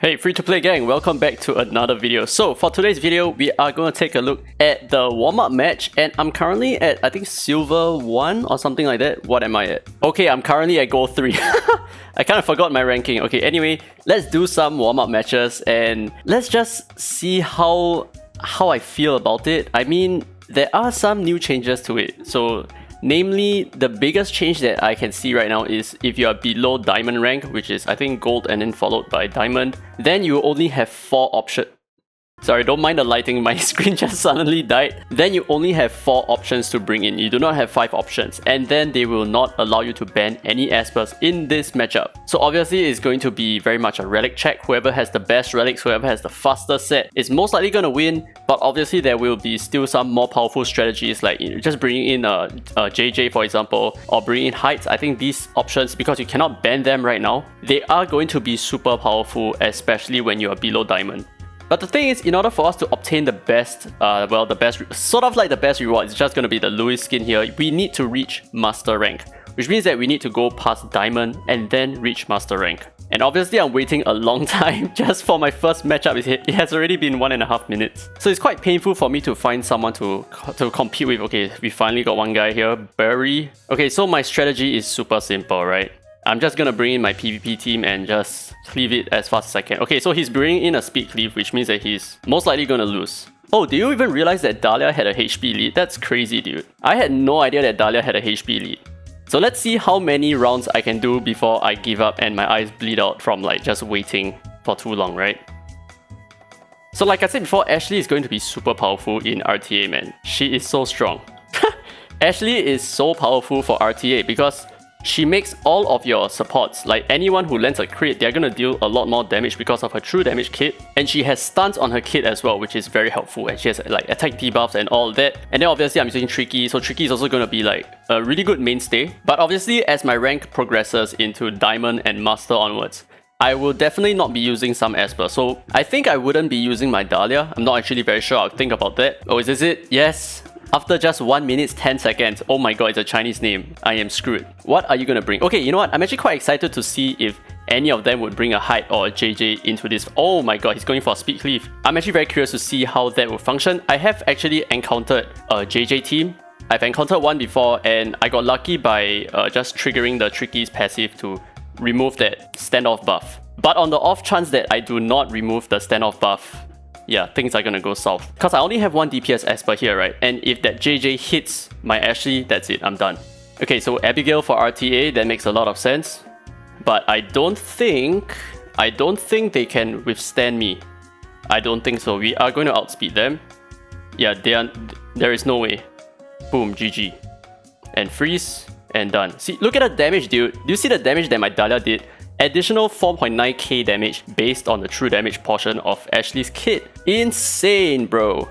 Hey free-to-play gang, welcome back to another video. So for today's video, we are going to take a look at the warm-up match, and I'm currently at, I think, Silver 1 or something like that. What am I at? Okay, I'm currently at Gold 3. I kind of forgot my ranking. Okay, anyway, let's do some warm-up matches and let's just see how I feel about it. I mean, there are some new changes to it. So namely, the biggest change that I can see right now is if you are below Diamond rank, which is I think Gold and then followed by Diamond, then you only have 4 options. Sorry, don't mind the lighting, my screen just suddenly died. Then you only have 4 options to bring in. You do not have 5 options. And then they will not allow you to ban any Espers in this matchup. So obviously it's going to be very much a relic check. Whoever has the best relics, whoever has the fastest set is most likely going to win. But obviously there will be still some more powerful strategies like just bringing in a JJ for example, or bringing in heights. I think these options, because you cannot ban them right now, they are going to be super powerful, especially when you are below Diamond. But the thing is, in order for us to obtain the best, sort of like the best reward, it's just going to be the Louis skin here, we need to reach Master rank. Which means that we need to go past Diamond and then reach Master rank. And obviously I'm waiting a long time just for my first matchup. It has already been 1.5 minutes. So it's quite painful for me to find someone to compete with. Okay, we finally got one guy here, Barry. Okay, so my strategy is super simple, right? I'm just gonna bring in my PvP team and just cleave it as fast as I can. Okay, so he's bringing in a speed cleave, which means that he's most likely gonna lose. Oh, do you even realize that Dahlia had a HP lead? That's crazy, dude. I had no idea that Dahlia had a HP lead. So let's see how many rounds I can do before I give up and my eyes bleed out from like just waiting for too long, right? So like I said before, Ashley is going to be super powerful in RTA, man. She is so strong. Ashley is so powerful for RTA because she makes all of your supports, like anyone who lands a crit, they're gonna deal a lot more damage because of her true damage kit. And she has stuns on her kit as well, which is very helpful. And she has like attack debuffs and all that. And then obviously I'm using Tricky, so Tricky is also gonna be like a really good mainstay. But obviously as my rank progresses into Diamond and Master onwards, I will definitely not be using some Esper. So I think I wouldn't be using my Dahlia. I'm not actually very sure. I'll think about that. Oh, is this it? Yes. After just 1 minute 10 seconds, oh my god, it's a Chinese name. I am screwed. What are you gonna bring? Okay, you know what? I'm actually quite excited to see if any of them would bring a height or a JJ into this. Oh my god, he's going for a speed cleave. I'm actually very curious to see how that will function. I have actually encountered a JJ team. I've encountered one before and I got lucky by just triggering the Tricky's passive to remove that standoff buff. But on the off chance that I do not remove the standoff buff, yeah, things are gonna go south. Because I only have 1 DPS Esper here, right? And if that JJ hits my Ashley, that's it, I'm done. Okay, so Abigail for RTA, that makes a lot of sense. But I don't think they can withstand me. I don't think so. We are going to outspeed them. Yeah, there is no way. Boom, GG. And freeze, and done. See, look at the damage, dude. Do you see the damage that my Dahlia did? Additional 4.9k damage based on the true damage portion of Ashley's kit. Insane, bro.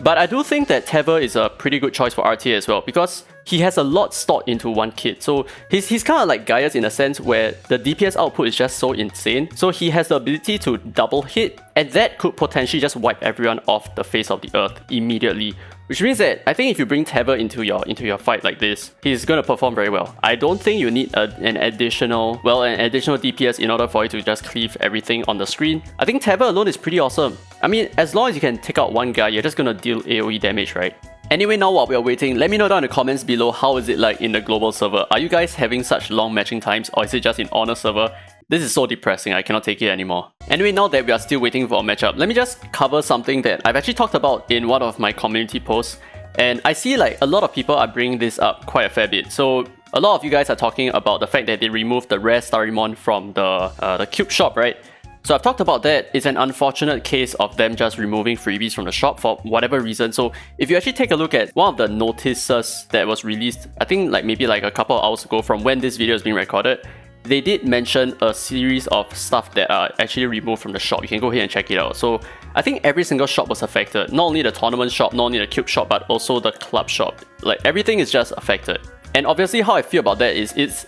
But I do think that Tever is a pretty good choice for RTA as well because he has a lot stored into one kit. So he's kind of like Gaius in a sense where the DPS output is just so insane. So he has the ability to double hit, and that could potentially just wipe everyone off the face of the earth immediately. Which means that I think if you bring Tever into your fight like this, he's gonna perform very well. I don't think you need an additional DPS in order for you to just cleave everything on the screen. I think Tever alone is pretty awesome. I mean, as long as you can take out one guy, you're just gonna deal AoE damage, right? Anyway, now while we are waiting, let me know down in the comments below how is it like in the global server. Are you guys having such long matching times, or is it just in Honor server? This is so depressing, I cannot take it anymore. Anyway, now that we are still waiting for a matchup, let me just cover something that I've actually talked about in one of my community posts. And I see like a lot of people are bringing this up quite a fair bit. So a lot of you guys are talking about the fact that they removed the rare Starimon from the cube shop, right? So I've talked about that. It's an unfortunate case of them just removing freebies from the shop for whatever reason. So if you actually take a look at one of the notices that was released, I think like maybe like a couple of hours ago from when this video is being recorded, they did mention a series of stuff that are actually removed from the shop. You can go ahead and check it out. So I think every single shop was affected. Not only the tournament shop, not only the cube shop, but also the club shop. Like everything is just affected. And obviously how I feel about that is it's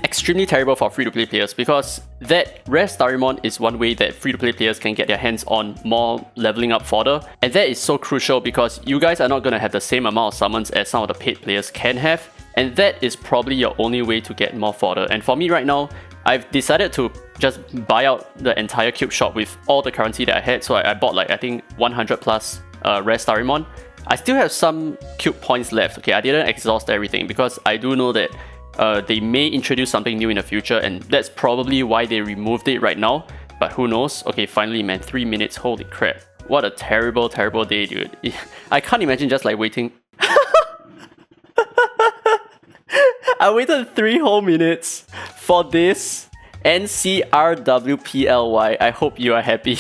extremely terrible for free-to-play players because that rare Starimon is one way that free-to-play players can get their hands on more leveling up fodder. And that is so crucial because you guys are not going to have the same amount of summons as some of the paid players can have. And that is probably your only way to get more fodder. And for me right now, I've decided to just buy out the entire cube shop with all the currency that I had. So I bought like, I think 100 plus rare Starimon. I still have some cube points left. Okay, I didn't exhaust everything because I do know that they may introduce something new in the future, and that's probably why they removed it right now. But who knows? Okay, finally, man, 3 minutes. Holy crap. What a terrible, terrible day, dude. I can't imagine just like waiting. I waited 3 whole minutes for this. NCRWPLY. I hope you are happy.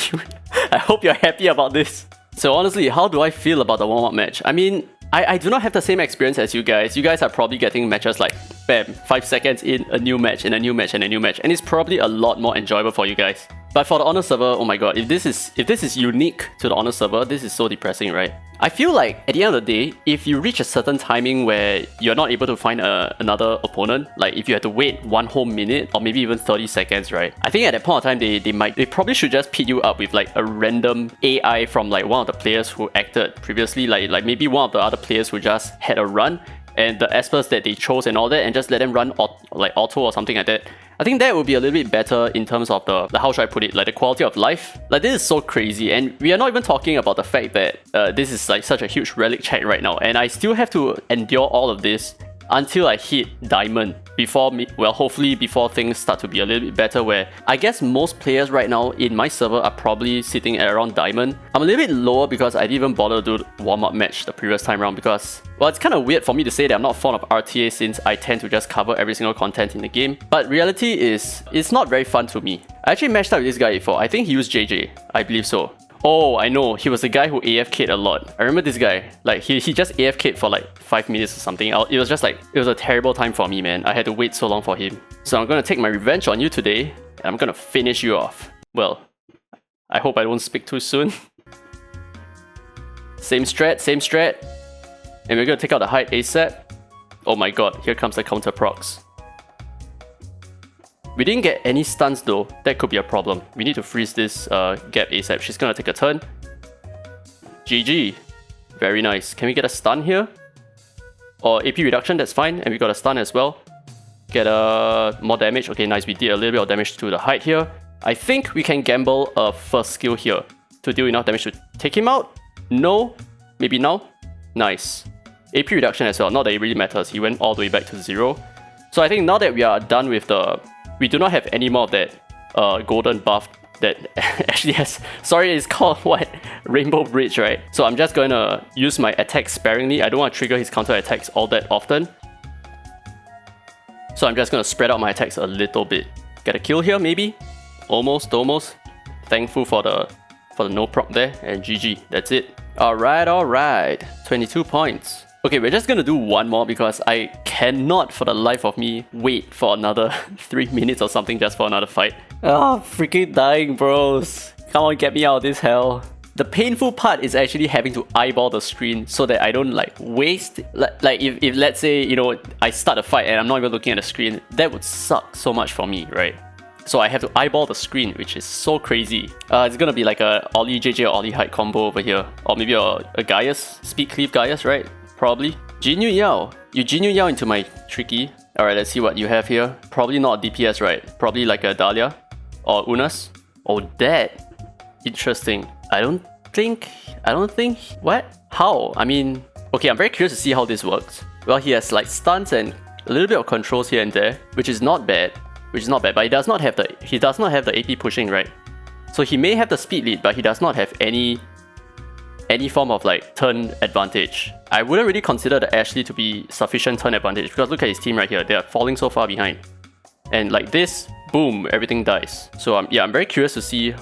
I hope you're happy about this. So honestly, how do I feel about the warm-up match? I mean, I do not have the same experience as you guys. You guys are probably getting matches like, bam, 5 seconds in, a new match, and a new match, and a new match. And it's probably a lot more enjoyable for you guys. But for the Honor server, oh my god, if this is unique to the Honor server, this is so depressing, right? I feel like at the end of the day, if you reach a certain timing where you're not able to find another opponent, like if you have to wait 1 whole minute or maybe even 30 seconds, right? I think at that point of time, they probably should just pit you up with like a random AI from like one of the players who acted previously, like maybe one of the other players who just had a run and the espers that they chose and all that, and just let them run like auto or something like that. I think that would be a little bit better in terms of the how should I put it, like the quality of life. Like this is so crazy, and we are not even talking about the fact that this is like such a huge relic check right now, and I still have to endure all of this until I hit Diamond hopefully before things start to be a little bit better, where I guess most players right now in my server are probably sitting at around Diamond. I'm a little bit lower because I didn't even bother to do the warm-up match the previous time around because, well, it's kind of weird for me to say that I'm not fond of RTA since I tend to just cover every single content in the game. But reality is, it's not very fun to me. I actually matched up with this guy before. I think he used JJ. I believe so. Oh, I know. He was the guy who AFK'd a lot. I remember this guy. Like, he just AFK'd for like 5 minutes or something. It was just like, it was a terrible time for me, man. I had to wait so long for him. So I'm gonna take my revenge on you today, and I'm gonna finish you off. Well, I hope I don't speak too soon. Same strat. And we're gonna take out the height ASAP. Oh my god, here comes the counter procs. We didn't get any stuns though, that could be a problem. We need to freeze this gap ASAP. She's gonna take a turn. GG. Very nice. Can we get a stun here? Or AP reduction, that's fine. And we got a stun as well. Get more damage. Okay, nice. We did a little bit of damage to the height here. I think we can gamble a first skill here to deal enough damage to take him out. No. Maybe now. Nice. AP reduction as well. Not that it really matters. He went all the way back to 0. So I think now that we are done with the... We do not have any more of that golden buff that actually has... Sorry, it's called what? Rainbow Bridge, right? So I'm just going to use my attacks sparingly. I don't want to trigger his counter attacks all that often. So I'm just going to spread out my attacks a little bit. Get a kill here, maybe? Almost. Thankful for the no proc there. And GG, that's it. Alright. 22 points. Okay, we're just gonna do one more because I cannot for the life of me wait for another 3 minutes or something just for another fight. Oh, freaking dying, bros. Come on, get me out of this hell. The painful part is actually having to eyeball the screen so that I don't like waste... Like if let's say, you know, I start a fight and I'm not even looking at the screen, that would suck so much for me, right? So I have to eyeball the screen, which is so crazy. It's gonna be like a Ollie JJ or Ollie height combo over here. Or maybe a Gaius, speed cleave Gaius, right? Probably. Jinyu Yao. You Jinyu Yao into my tricky. Alright, let's see what you have here. Probably not DPS, right? Probably like a Dahlia. Or Unas. Oh, that. Interesting. I don't think... What? How? I mean... Okay, I'm very curious to see how this works. Well, he has like stunts and a little bit of controls here and there, which is not bad. But he does not have the AP pushing, right? So he may have the speed lead, but he does not have any form of like turn advantage. I wouldn't really consider the Ashley to be sufficient turn advantage because look at his team right here. They are falling so far behind. And like this, boom, everything dies. So I'm very curious to see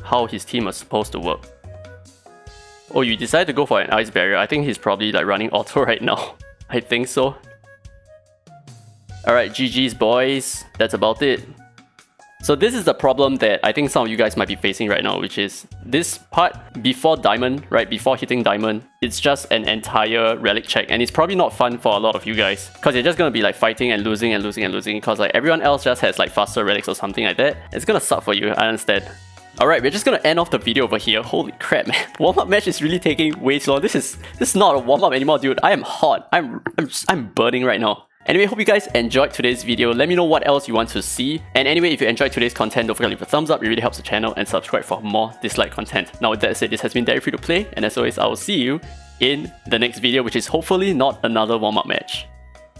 how his team is supposed to work. Oh, you decided to go for an ice barrier. I think he's probably like running auto right now. I think so. Alright, GG's boys. That's about it. So this is the problem that I think some of you guys might be facing right now, which is this part before Diamond, right? Before hitting Diamond, it's just an entire relic check. And it's probably not fun for a lot of you guys because you're just going to be like fighting and losing because like everyone else just has like faster relics or something like that. It's going to suck for you, I understand. Alright, we're just gonna end off the video over here. Holy crap, man. Warm-up match is really taking way too long. This is not a warm-up anymore, dude. I am hot. I'm burning right now. Anyway, hope you guys enjoyed today's video. Let me know what else you want to see. And anyway, if you enjoyed today's content, don't forget to leave a thumbs up. It really helps the channel, and subscribe for more Dislyte content. Now with that said, this has been Dairy Free to Play, and as always, I will see you in the next video, which is hopefully not another warm-up match.